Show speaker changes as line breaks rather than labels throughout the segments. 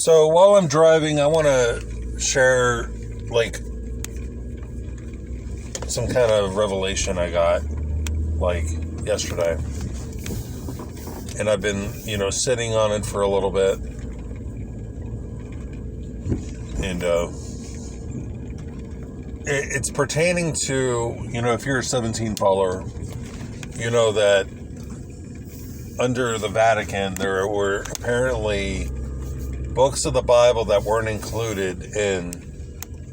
So while I'm driving, I want to share like some kind of revelation I got like yesterday. And I've been, sitting on it for a little bit. And it's pertaining to, if you're a 17 follower, you know that under the Vatican, there were apparently books of the Bible that weren't included in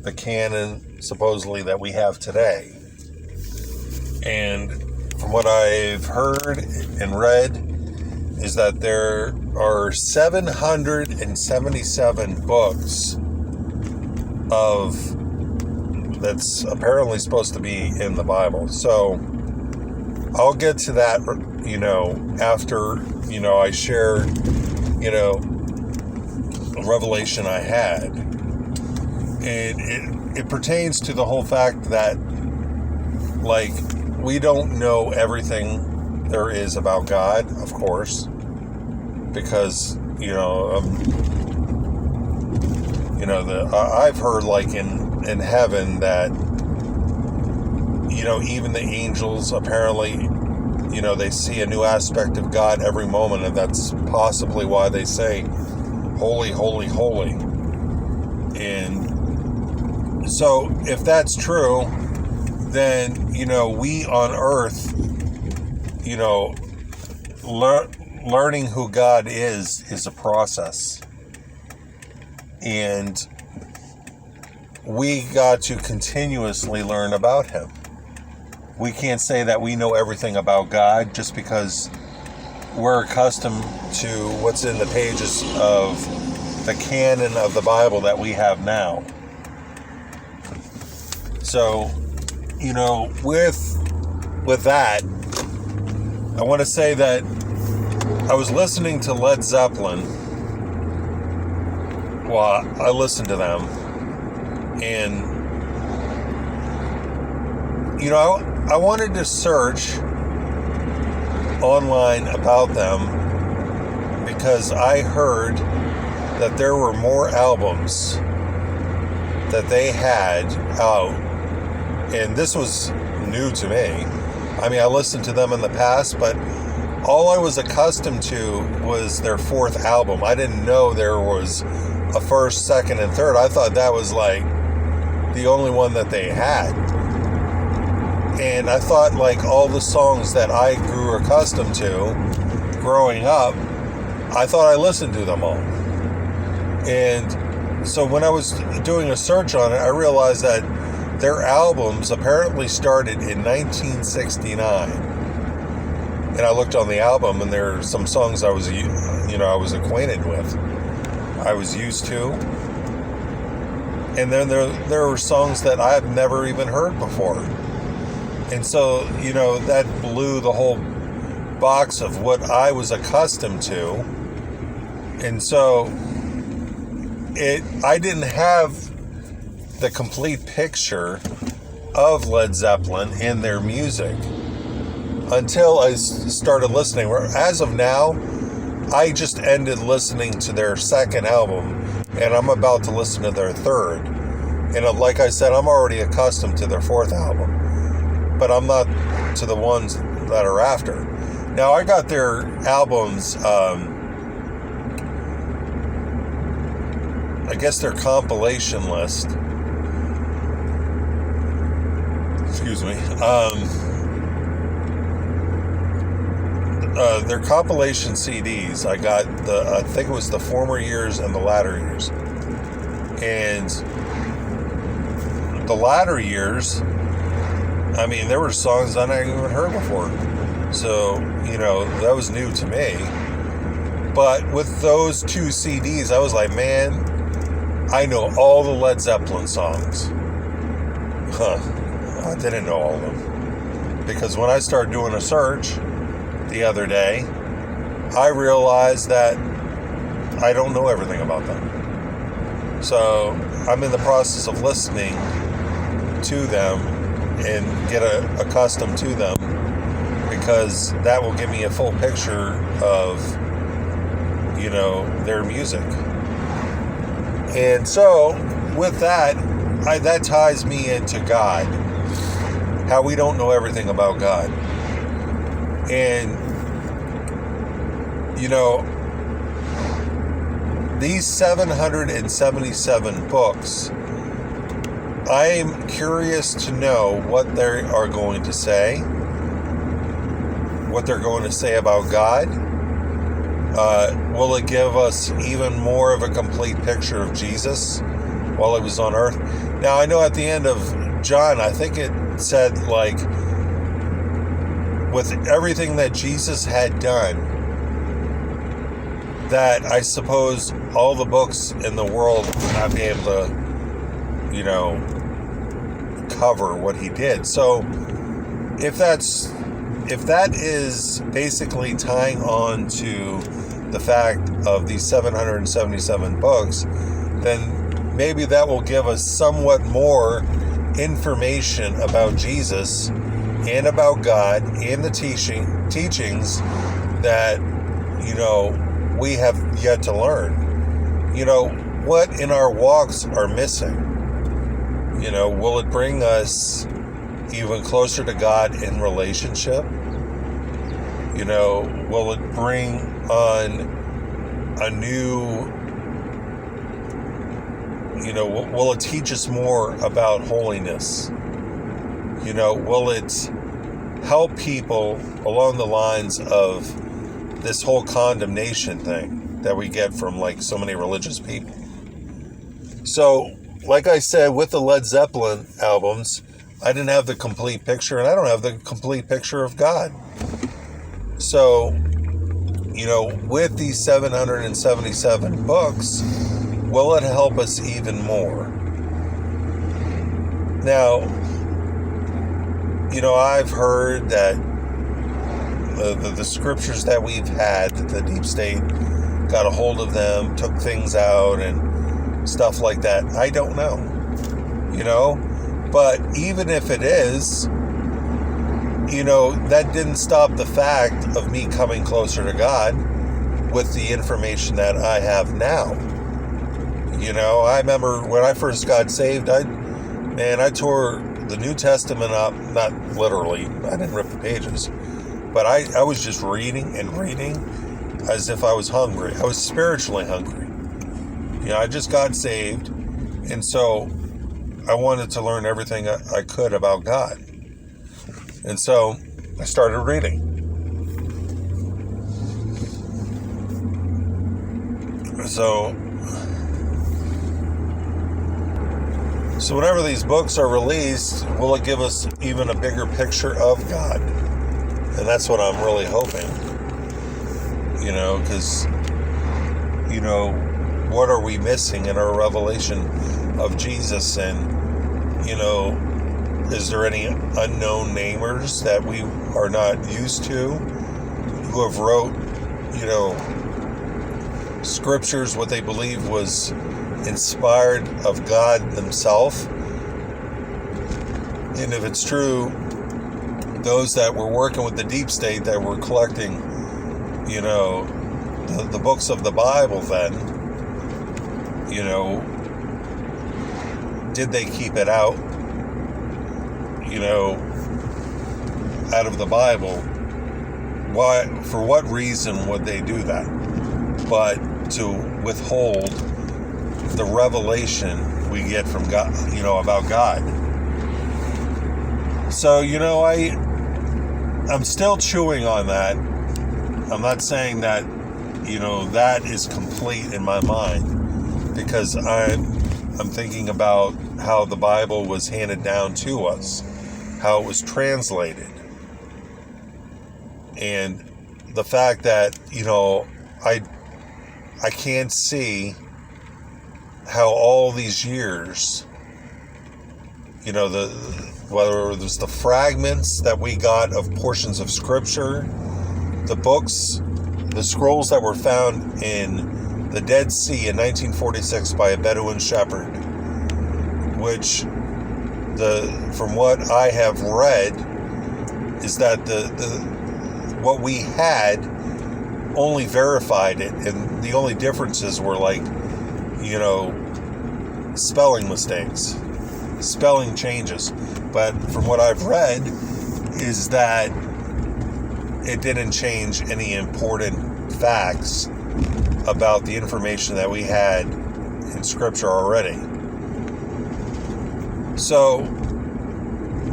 the canon, supposedly, that we have today. And from what I've heard and read, is that there are 777 books that's apparently supposed to be in the Bible. So I'll get to that, after, I share, a revelation I had. And it pertains to the whole fact that, we don't know everything there is about God, of course, because, I've heard, in heaven that, even the angels apparently, they see a new aspect of God every moment, and that's possibly why they say, holy, holy, holy. And so if that's true, then, we on earth, learning who God is a process. And we got to continuously learn about him. We can't say that we know everything about God just because we're accustomed to what's in the pages of the canon of the Bible that we have now. So, with that, I want to say that I was listening to Led Zeppelin. Well, I listened to them, and I wanted to search online about them because I heard that there were more albums that they had out, and this was new to me. I mean, I listened to them in the past, but all I was accustomed to was their fourth album. I didn't know there was a first, second, and third. I thought that was the only one that they had. And I thought all the songs that I grew accustomed to growing up, I thought I listened to them all. And so when I was doing a search on it, I realized that their albums apparently started in 1969. And I looked on the album, and there are some songs I was acquainted with. I was used to. And then there were songs that I've never even heard before. And so, that blew the whole box of what I was accustomed to. And so I didn't have the complete picture of Led Zeppelin and their music until I started listening. As of now, I just ended listening to their second album, and I'm about to listen to their third. And like I said, I'm already accustomed to their fourth album, but I'm not to the ones that are after. Now, I got their albums, I guess their compilation list. Excuse me. Their compilation CDs, I got I think it was the former years and the latter years. And the latter years, I mean, there were songs I hadn't even heard before. So, that was new to me. But with those two CDs, I was like, man, I know all the Led Zeppelin songs. I didn't know all of them. Because when I started doing a search the other day, I realized that I don't know everything about them. So I'm in the process of listening to them and get accustomed to them, because that will give me a full picture of, their music. And so, with that, that ties me into God. How we don't know everything about God. And, these 777 books, I'm curious to know what they are going to say, what they're going to say about God. Will it give us even more of a complete picture of Jesus while he was on earth? Now, I know at the end of John, I think it said, with everything that Jesus had done, that I suppose all the books in the world would not be able to, cover what he did. So if that is basically tying on to the fact of these 777 books, then maybe that will give us somewhat more information about Jesus and about God and the teachings that, we have yet to learn. What in our walks are missing? Will it bring us even closer to God in relationship? Will it bring on a new, will it teach us more about holiness? Will it help people along the lines of this whole condemnation thing that we get from so many religious people? So, like I said, with the Led Zeppelin albums, I didn't have the complete picture, and I don't have the complete picture of God. So, with these 777 books, will it help us even more? Now, I've heard that the scriptures that we've had, that the deep state got a hold of them, took things out, and stuff like that. I don't know. But even if it is, that didn't stop the fact of me coming closer to God with the information that I have now. I remember when I first got saved, I tore the New Testament up, not literally, I didn't rip the pages, but I was just reading and reading as if I was hungry. I was spiritually hungry. I just got saved, and so I wanted to learn everything I could about God. And so I started reading. So whenever these books are released, will it give us even a bigger picture of God? And that's what I'm really hoping. Because, what are we missing in our revelation of Jesus? And, is there any unknown namers that we are not used to who have wrote, scriptures, what they believe was inspired of God himself? And if it's true, those that were working with the deep state that were collecting, the books of the Bible then, did they keep it out, out of the Bible? Why, for what reason would they do that? But to withhold the revelation we get from God, about God. So, I'm still chewing on that. I'm not saying that, that is complete in my mind, because I'm thinking about how the Bible was handed down to us, how it was translated, and the fact that, I can't see how all these years, whether it was the fragments that we got of portions of Scripture, the books, the scrolls that were found in the Dead Sea in 1946 by a Bedouin shepherd, which, from what I have read, is that what we had only verified it, and the only differences were spelling mistakes, spelling changes. But from what I've read is that it didn't change any important facts about the information that we had in Scripture already. So,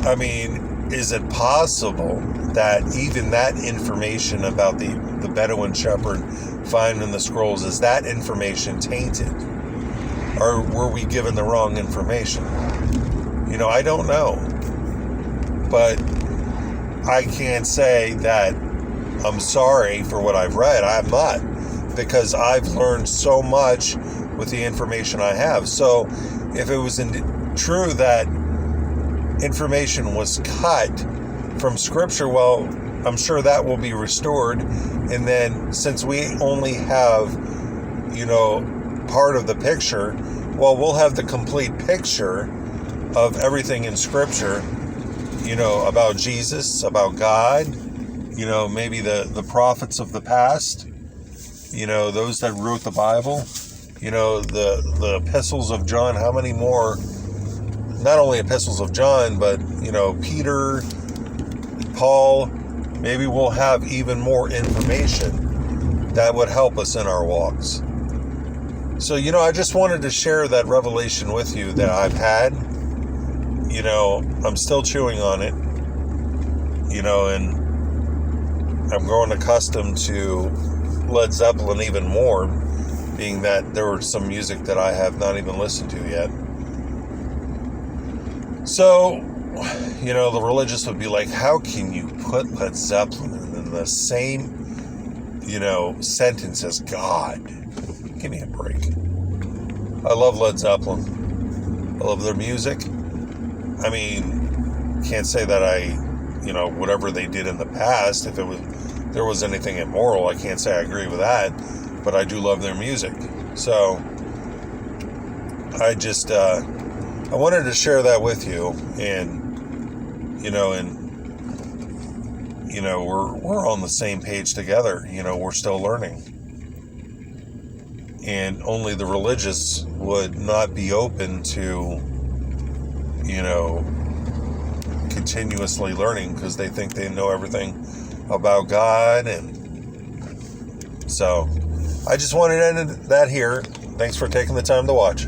I mean, is it possible that even that information about the Bedouin shepherd found in the scrolls, is that information tainted? Or were we given the wrong information? I don't know. But I can't say that I'm sorry for what I've read. I'm not, because I've learned so much with the information I have. So if it was true that information was cut from Scripture, well, I'm sure that will be restored. And then since we only have, part of the picture, well, we'll have the complete picture of everything in Scripture, about Jesus, about God, maybe the prophets of the past, those that wrote the Bible, the epistles of John. How many more, not only epistles of John, but, Peter, Paul. Maybe we'll have even more information that would help us in our walks. So, I just wanted to share that revelation with you that I've had. I'm still chewing on it, and I'm growing accustomed to Led Zeppelin even more, being that there was some music that I have not even listened to yet. So, the religious would be like, how can you put Led Zeppelin in the same, sentence as God? Give me a break. I love Led Zeppelin. I love their music. I mean, can't say that I, whatever they did in the past, if there was anything immoral, I can't say I agree with that, but I do love their music. So, I just, I wanted to share that with you, and, we're on the same page together. We're still learning. And only the religious would not be open to, continuously learning, because they think they know everything about God. And so I just wanted to end that here. Thanks for taking the time to watch.